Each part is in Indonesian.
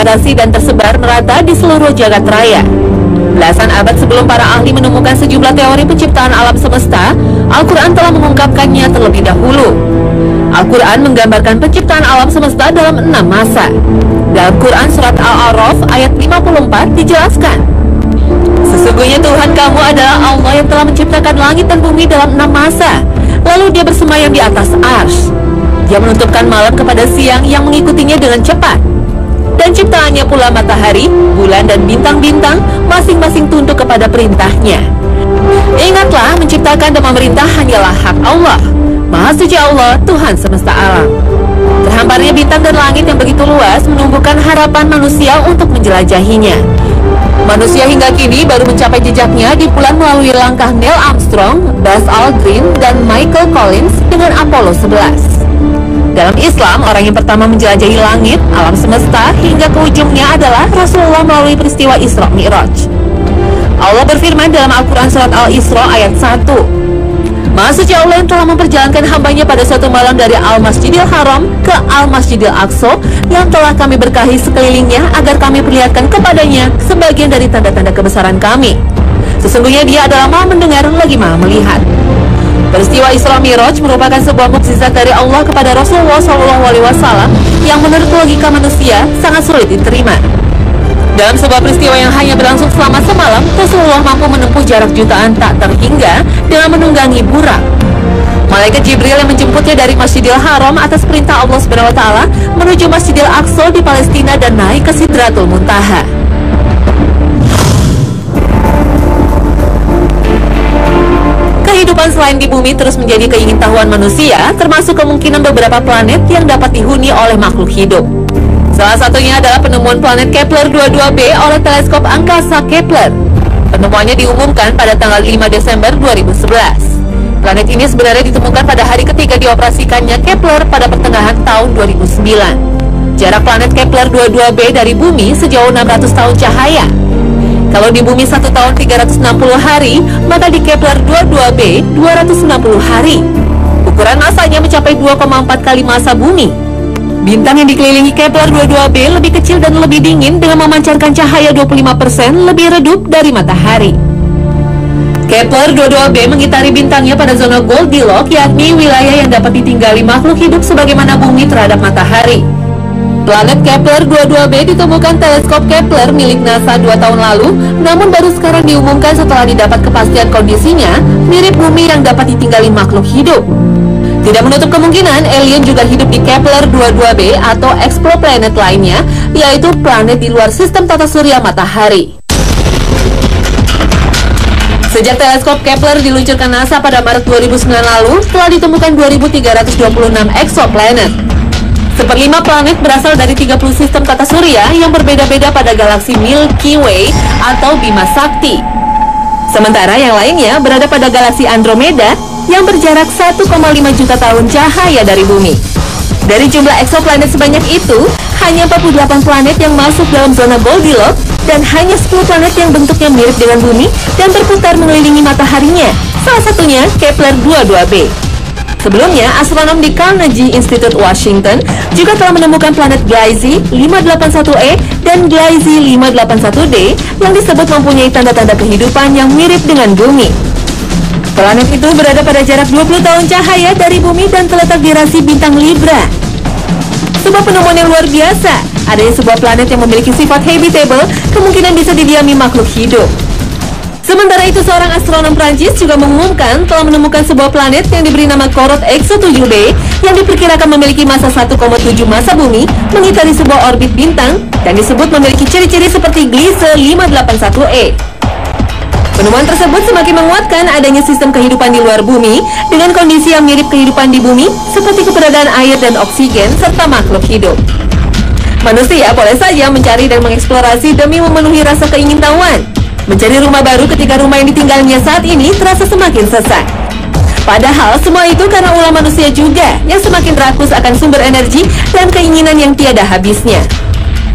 terintegrasi dan tersebar merata di seluruh jagat raya. Belasan abad sebelum para ahli menemukan sejumlah teori penciptaan alam semesta, Al-Quran telah mengungkapkannya terlebih dahulu. Al-Quran menggambarkan penciptaan alam semesta dalam 6 masa. Dalam Quran Surat Al-A'raf ayat 54 dijelaskan, "Sesungguhnya Tuhan kamu adalah Allah yang telah menciptakan langit dan bumi dalam 6 masa. Lalu dia bersemayam di atas arsy. Dia menutupkan malam kepada siang yang mengikutinya dengan cepat. Dan ciptaannya pula matahari, bulan dan bintang-bintang, masing-masing tunduk kepada perintahnya. Ingatlah, menciptakan dan memerintah hanyalah hak Allah. Maha suci Allah, Tuhan semesta alam." Terhamparnya bintang dan langit yang begitu luas menumbuhkan harapan manusia untuk menjelajahinya. Manusia hingga kini baru mencapai jejaknya di bulan melalui langkah Neil Armstrong, Buzz Aldrin, dan Michael Collins dengan Apollo 11. Dalam Islam, orang yang pertama menjelajahi langit, alam semesta, hingga ke ujungnya adalah Rasulullah melalui peristiwa Isra Mi'raj. Allah berfirman dalam Al-Quran Surat Al-Isra ayat 1, "Maha suci Allah yang telah memperjalankan hambanya pada suatu malam dari Al-Masjidil Haram ke Al-Masjidil Aqsa yang telah kami berkahi sekelilingnya agar kami perlihatkan kepadanya sebagian dari tanda-tanda kebesaran kami. Sesungguhnya dia adalah Maha mendengar lagi Maha melihat." Peristiwa Isra Mi'raj merupakan sebuah mukjizat dari Allah kepada Rasulullah SAW yang menurut logika manusia sangat sulit diterima. Dalam sebuah peristiwa yang hanya berlangsung selama semalam, Rasulullah mampu menempuh jarak jutaan tak terhingga dengan menunggangi burak. Malaikat Jibril yang menjemputnya dari Masjidil Haram atas perintah Allah SWT menuju Masjidil Aqsa di Palestina dan naik ke Sidratul Muntaha. Kehidupan selain di bumi terus menjadi keingintahuan manusia, termasuk kemungkinan beberapa planet yang dapat dihuni oleh makhluk hidup. Salah satunya adalah penemuan planet Kepler 22b oleh teleskop angkasa Kepler. Penemuannya diumumkan pada tanggal 5 Desember 2011. Planet ini sebenarnya ditemukan pada hari ketiga dioperasikannya Kepler pada pertengahan tahun 2009. Jarak planet Kepler 22b dari bumi sejauh 600 tahun cahaya. Kalau di bumi 1 tahun 360 hari, maka di Kepler 22b 260 hari. Ukuran masanya mencapai 2,4 kali masa bumi. Bintang yang dikelilingi Kepler 22b lebih kecil dan lebih dingin dengan memancarkan cahaya 25% lebih redup dari matahari. Kepler 22b mengitari bintangnya pada zona Goldilocks, yakni wilayah yang dapat ditinggali makhluk hidup sebagaimana bumi terhadap matahari. Planet Kepler 22b ditemukan teleskop Kepler milik NASA 2 tahun lalu, namun baru sekarang diumumkan setelah didapat kepastian kondisinya mirip bumi yang dapat ditinggali makhluk hidup. Tidak menutup kemungkinan alien juga hidup di Kepler 22b atau exoplanet lainnya, yaitu planet di luar sistem tata surya matahari. Sejak teleskop Kepler diluncurkan NASA pada Maret 2009 lalu, telah ditemukan 2.326 exoplanet. Seperlima planet berasal dari 30 sistem tata surya yang berbeda-beda pada galaksi Milky Way atau Bima Sakti. Sementara yang lainnya berada pada galaksi Andromeda yang berjarak 1,5 juta tahun cahaya dari bumi. Dari jumlah exoplanet sebanyak itu, hanya 48 planet yang masuk dalam zona Goldilocks dan hanya 10 planet yang bentuknya mirip dengan bumi dan berputar mengelilingi mataharinya, salah satunya Kepler 22b. Sebelumnya, astronom di Carnegie Institute Washington juga telah menemukan planet Gliese 581e dan Gliese 581d yang disebut mempunyai tanda-tanda kehidupan yang mirip dengan bumi. Planet itu berada pada jarak 20 tahun cahaya dari bumi dan terletak di rasi bintang Libra. Sebuah penemuan yang luar biasa, adanya sebuah planet yang memiliki sifat habitable kemungkinan bisa didiami makhluk hidup. Sementara itu, seorang astronom Prancis juga mengumumkan telah menemukan sebuah planet yang diberi nama Corot X7b yang diperkirakan memiliki masa 1,7 masa bumi, mengitari sebuah orbit bintang, dan disebut memiliki ciri-ciri seperti Gliese 581e. Penemuan tersebut semakin menguatkan adanya sistem kehidupan di luar bumi dengan kondisi yang mirip kehidupan di bumi seperti keberadaan air dan oksigen serta makhluk hidup. Manusia boleh saja mencari dan mengeksplorasi demi memenuhi rasa keingintahuan. Mencari rumah baru ketika rumah yang ditinggalnya saat ini terasa semakin sesak. Padahal semua itu karena ulah manusia juga yang semakin rakus akan sumber energi dan keinginan yang tiada habisnya.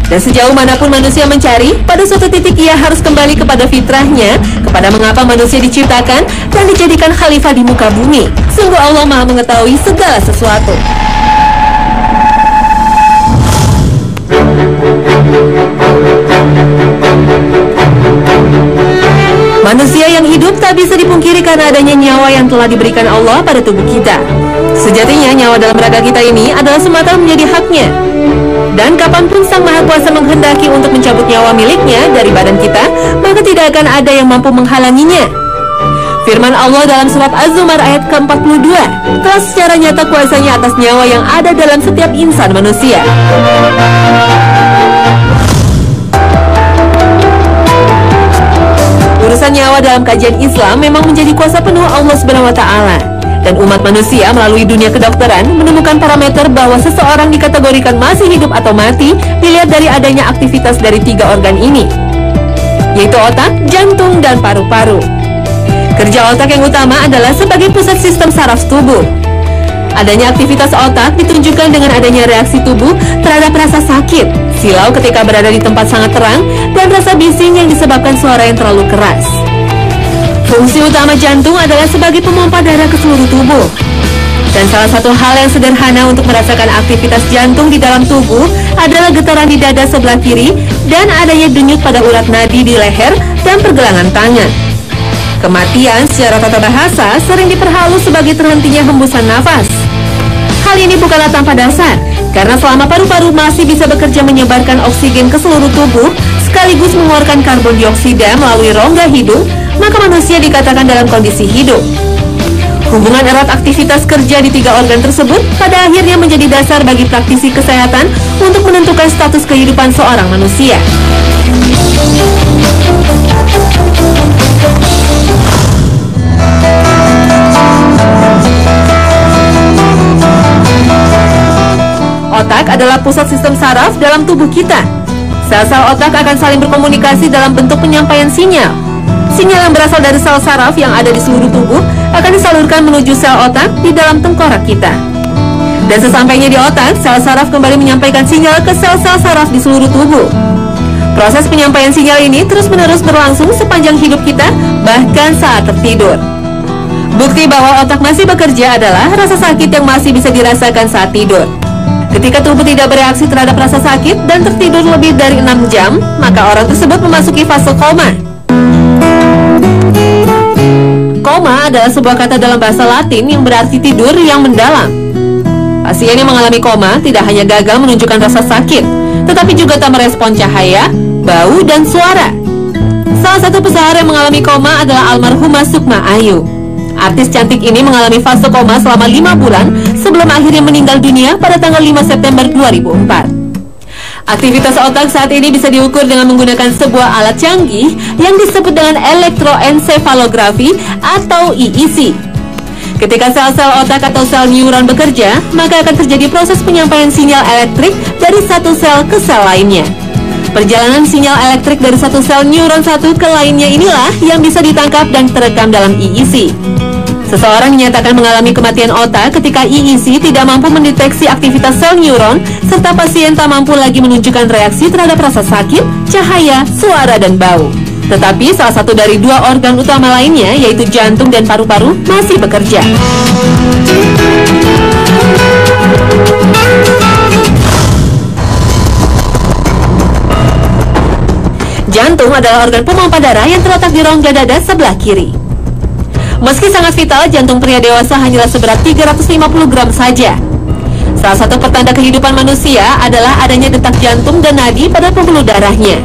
Dan sejauh manapun manusia mencari, pada suatu titik ia harus kembali kepada fitrahnya, kepada mengapa manusia diciptakan dan dijadikan khalifah di muka bumi. Sungguh Allah Maha mengetahui segala sesuatu. Manusia yang hidup tak bisa dipungkiri karena adanya nyawa yang telah diberikan Allah pada tubuh kita. Sejatinya nyawa dalam raga kita ini adalah semata menjadi haknya. Dan kapanpun Sang Maha Kuasa menghendaki untuk mencabut nyawa miliknya dari badan kita, maka tidak akan ada yang mampu menghalanginya. Firman Allah dalam surat Az-Zumar ayat ke-42 telah secara nyata kuasanya atas nyawa yang ada dalam setiap insan manusia. Urusan nyawa dalam kajian Islam memang menjadi kuasa penuh Allah Subhanahu wa Ta'ala. Dan umat manusia melalui dunia kedokteran menemukan parameter bahwa seseorang dikategorikan masih hidup atau mati dilihat dari adanya aktivitas dari 3 organ ini, yaitu otak, jantung, dan paru-paru. Kerja otak yang utama adalah sebagai pusat sistem saraf tubuh. Adanya aktivitas otak ditunjukkan dengan adanya reaksi tubuh terhadap rasa sakit, silau ketika berada di tempat sangat terang, dan rasa bising yang disebabkan suara yang terlalu keras. Fungsi utama jantung adalah sebagai pemompa darah ke seluruh tubuh. Dan salah satu hal yang sederhana untuk merasakan aktivitas jantung di dalam tubuh adalah getaran di dada sebelah kiri dan adanya denyut pada urat nadi di leher dan pergelangan tangan. Kematian secara tata bahasa sering diperhalus sebagai terhentinya hembusan nafas. Hal ini bukanlah tanpa dasar, karena selama paru-paru masih bisa bekerja menyebarkan oksigen ke seluruh tubuh, sekaligus mengeluarkan karbon dioksida melalui rongga hidung, maka manusia dikatakan dalam kondisi hidup. Hubungan erat aktivitas kerja di 3 organ tersebut pada akhirnya menjadi dasar bagi praktisi kesehatan untuk menentukan status kehidupan seorang manusia. Otak adalah pusat sistem saraf dalam tubuh kita. Sel-sel otak akan saling berkomunikasi dalam bentuk penyampaian sinyal. Sinyal yang berasal dari sel saraf yang ada di seluruh tubuh akan disalurkan menuju sel otak di dalam tengkorak kita. Dan sesampainya di otak, sel saraf kembali menyampaikan sinyal ke sel-sel saraf di seluruh tubuh. Proses penyampaian sinyal ini terus-menerus berlangsung sepanjang hidup kita, bahkan saat tertidur. Bukti bahwa otak masih bekerja adalah rasa sakit yang masih bisa dirasakan saat tidur. Ketika tubuh tidak bereaksi terhadap rasa sakit dan tertidur lebih dari 6 jam, maka orang tersebut memasuki fase koma. Koma adalah sebuah kata dalam bahasa Latin yang berarti tidur yang mendalam. Pasien yang mengalami koma tidak hanya gagal menunjukkan rasa sakit, tetapi juga tak merespon cahaya, bau, dan suara. Salah satu pesohor yang mengalami koma adalah almarhumah Sukma Ayu. Artis cantik ini mengalami fase koma selama 5 bulan sebelum akhirnya meninggal dunia pada tanggal 5 September 2004. Aktivitas otak saat ini bisa diukur dengan menggunakan sebuah alat canggih yang disebut dengan elektroensefalografi atau EEG. Ketika sel-sel otak atau sel neuron bekerja, maka akan terjadi proses penyampaian sinyal elektrik dari satu sel ke sel lainnya. Perjalanan sinyal elektrik dari satu sel neuron satu ke lainnya inilah yang bisa ditangkap dan terekam dalam EEG. Seseorang dinyatakan mengalami kematian otak ketika EEG tidak mampu mendeteksi aktivitas sel neuron, serta pasien tak mampu lagi menunjukkan reaksi terhadap rasa sakit, cahaya, suara, dan bau. Tetapi salah satu dari 2 organ utama lainnya, yaitu jantung dan paru-paru, masih bekerja. Jantung adalah organ pemompa darah yang terletak di rongga dada sebelah kiri. Meski sangat vital, jantung pria dewasa hanyalah seberat 350 gram saja. Salah satu pertanda kehidupan manusia adalah adanya detak jantung dan nadi pada pembuluh darahnya.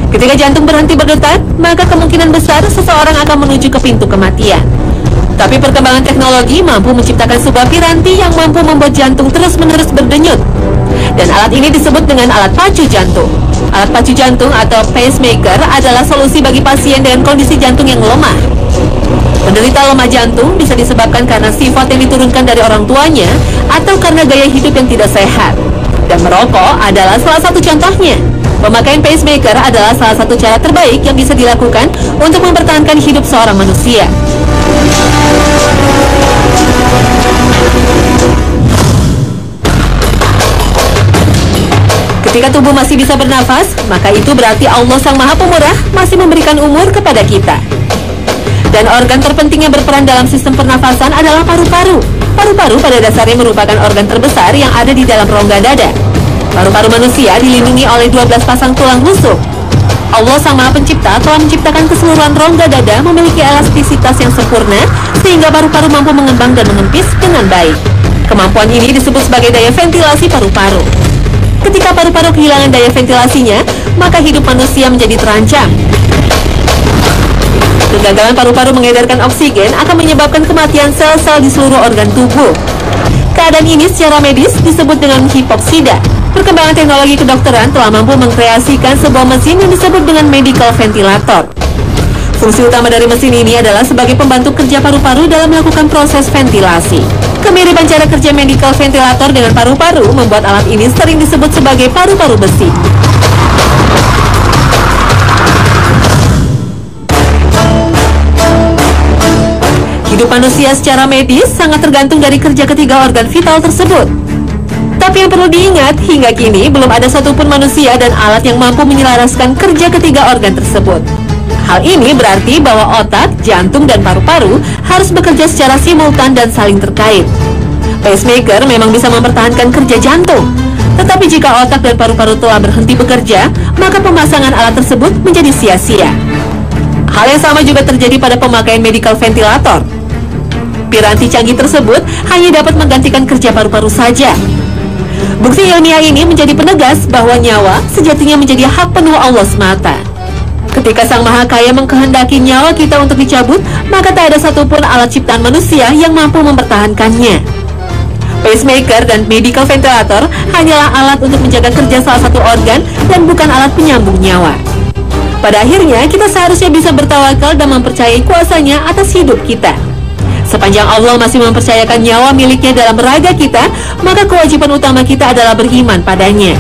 Ketika jantung berhenti berdetak, maka kemungkinan besar seseorang akan menuju ke pintu kematian. Tapi perkembangan teknologi mampu menciptakan sebuah piranti yang mampu membuat jantung terus-menerus berdenyut. Dan alat ini disebut dengan alat pacu jantung. Alat pacu jantung atau pacemaker adalah solusi bagi pasien dengan kondisi jantung yang lemah. Penderita lemah jantung bisa disebabkan karena sifat yang diturunkan dari orang tuanya atau karena gaya hidup yang tidak sehat. Dan merokok adalah salah satu contohnya. Pemakaian pacemaker adalah salah satu cara terbaik yang bisa dilakukan untuk mempertahankan hidup seorang manusia. Ketika tubuh masih bisa bernafas, maka itu berarti Allah Sang Maha Pemurah masih memberikan umur kepada kita. Dan organ terpenting yang berperan dalam sistem pernafasan adalah paru-paru. Paru-paru pada dasarnya merupakan organ terbesar yang ada di dalam rongga dada. Paru-paru manusia dilindungi oleh 12 pasang tulang rusuk. Allah Sang Maha Pencipta telah menciptakan keseluruhan rongga dada memiliki elastisitas yang sempurna sehingga paru-paru mampu mengembang dan mengempis dengan baik. Kemampuan ini disebut sebagai daya ventilasi paru-paru. Ketika paru-paru kehilangan daya ventilasinya, maka hidup manusia menjadi terancam. Kegagalan paru-paru mengedarkan oksigen akan menyebabkan kematian sel-sel di seluruh organ tubuh. Keadaan ini secara medis disebut dengan hipoksida. Perkembangan teknologi kedokteran telah mampu mengkreasikan sebuah mesin yang disebut dengan medical ventilator. Fungsi utama dari mesin ini adalah sebagai pembantu kerja paru-paru dalam melakukan proses ventilasi. Kemiripan cara kerja medical ventilator dengan paru-paru membuat alat ini sering disebut sebagai paru-paru besi. Hidup manusia secara medis sangat tergantung dari kerja ketiga organ vital tersebut. Tapi yang perlu diingat, hingga kini belum ada satupun manusia dan alat yang mampu menyelaraskan kerja ketiga organ tersebut. Hal ini berarti bahwa otak, jantung, dan paru-paru harus bekerja secara simultan dan saling terkait. Pacemaker memang bisa mempertahankan kerja jantung. Tetapi jika otak dan paru-paru telah berhenti bekerja, maka pemasangan alat tersebut menjadi sia-sia. Hal yang sama juga terjadi pada pemakaian medical ventilator. Piranti canggih tersebut hanya dapat menggantikan kerja paru-paru saja. Bukti ilmiah ini menjadi penegas bahwa nyawa sejatinya menjadi hak penuh Allah semata. Ketika Sang Maha Kaya mengkehendaki nyawa kita untuk dicabut, maka tak ada satupun alat ciptaan manusia yang mampu mempertahankannya. Pacemaker dan medical ventilator hanyalah alat untuk menjaga kerja salah satu organ dan bukan alat penyambung nyawa. Pada akhirnya, kita seharusnya bisa bertawakal dan mempercayai kuasanya atas hidup kita. Sepanjang Allah masih mempercayakan nyawa miliknya dalam raga kita, maka kewajiban utama kita adalah beriman padanya.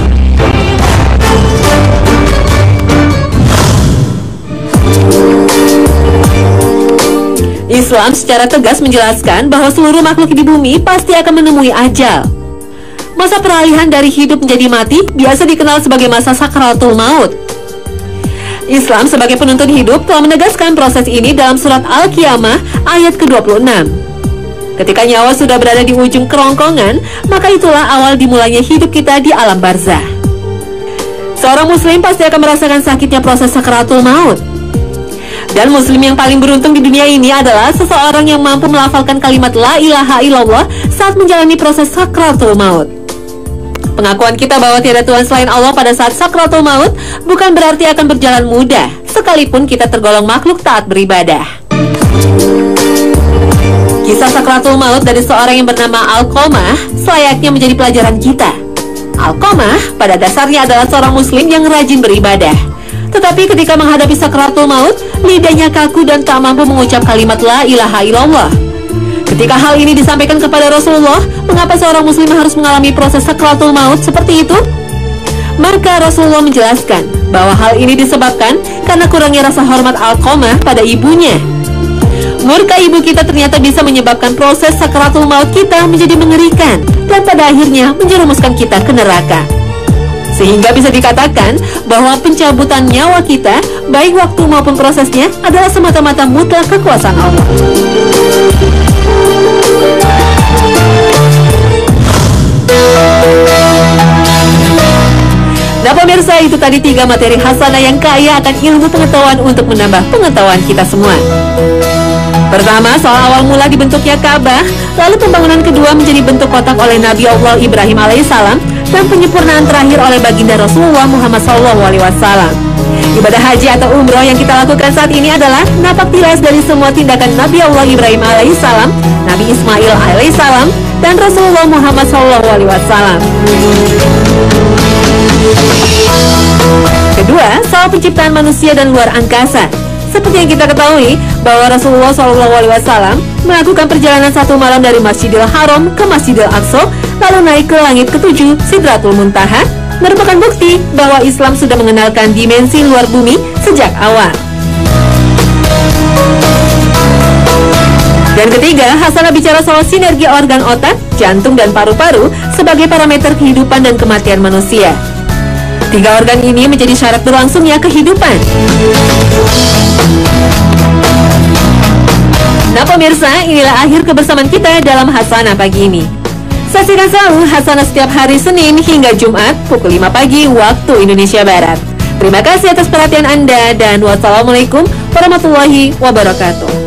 Islam secara tegas menjelaskan bahwa seluruh makhluk di bumi pasti akan menemui ajal. Masa peralihan dari hidup menjadi mati biasa dikenal sebagai masa sakratul maut. Islam sebagai penuntun hidup telah menegaskan proses ini dalam surat Al-Qiyamah ayat ke-26. Ketika nyawa sudah berada di ujung kerongkongan, maka itulah awal dimulainya hidup kita di alam barzah. Seorang muslim pasti akan merasakan sakitnya proses sakratul maut. Dan muslim yang paling beruntung di dunia ini adalah seseorang yang mampu melafalkan kalimat la ilaha illallah saat menjalani proses sakratul maut. Pengakuan kita bahwa tiada Tuhan selain Allah pada saat sakratul maut bukan berarti akan berjalan mudah, sekalipun kita tergolong makhluk taat beribadah. Kisah sakratul maut dari seorang yang bernama Alqamah selayaknya menjadi pelajaran kita. Alqamah pada dasarnya adalah seorang muslim yang rajin beribadah. Tetapi ketika menghadapi sakratul maut, lidahnya kaku dan tak mampu mengucap kalimat la ilaha illallah. Ketika hal ini disampaikan kepada Rasulullah, mengapa seorang muslim harus mengalami proses sakratul maut seperti itu? Maka Rasulullah menjelaskan bahwa hal ini disebabkan karena kurangnya rasa hormat Alqamah pada ibunya. Murka ibu kita ternyata bisa menyebabkan proses sakratul maut kita menjadi mengerikan dan pada akhirnya menjerumuskan kita ke neraka. Sehingga bisa dikatakan bahwa pencabutan nyawa kita, baik waktu maupun prosesnya, adalah semata-mata mutlak kekuasaan Allah. Nah pemirsa, itu tadi 3 materi hasanah yang kaya akan ilmu pengetahuan untuk menambah pengetahuan kita semua. Pertama, soal awal mula dibentuknya Ka'bah, lalu pembangunan kedua menjadi bentuk kotak oleh Nabi Allah Ibrahim alaihissalam, dan penyempurnaan terakhir oleh baginda Rasulullah Muhammad SAW. Ibadah haji atau umroh yang kita lakukan saat ini adalah napak tilas dari semua tindakan Nabi Allah Ibrahim alaihissalam, Nabi Ismail alaihissalam, dan Rasulullah Muhammad SAW. Kedua, soal penciptaan manusia dan luar angkasa. Seperti yang kita ketahui bahwa Rasulullah SAW melakukan perjalanan 1 malam dari Masjidil Haram ke Masjidil Aqsa, lalu naik ke langit ke-7 Sidratul Muntaha, merupakan bukti bahwa Islam sudah mengenalkan dimensi luar bumi sejak awal. Dan ketiga, hasanah bicara soal sinergi organ otak, jantung, dan paru-paru sebagai parameter kehidupan dan kematian manusia. 3 organ ini menjadi syarat berlangsungnya kehidupan. Nah pemirsa, inilah akhir kebersamaan kita dalam Hasanah pagi ini. Saksikan selalu Hasanah setiap hari Senin hingga Jumat pukul 5 pagi waktu Indonesia Barat. Terima kasih atas perhatian Anda dan wassalamualaikum warahmatullahi wabarakatuh.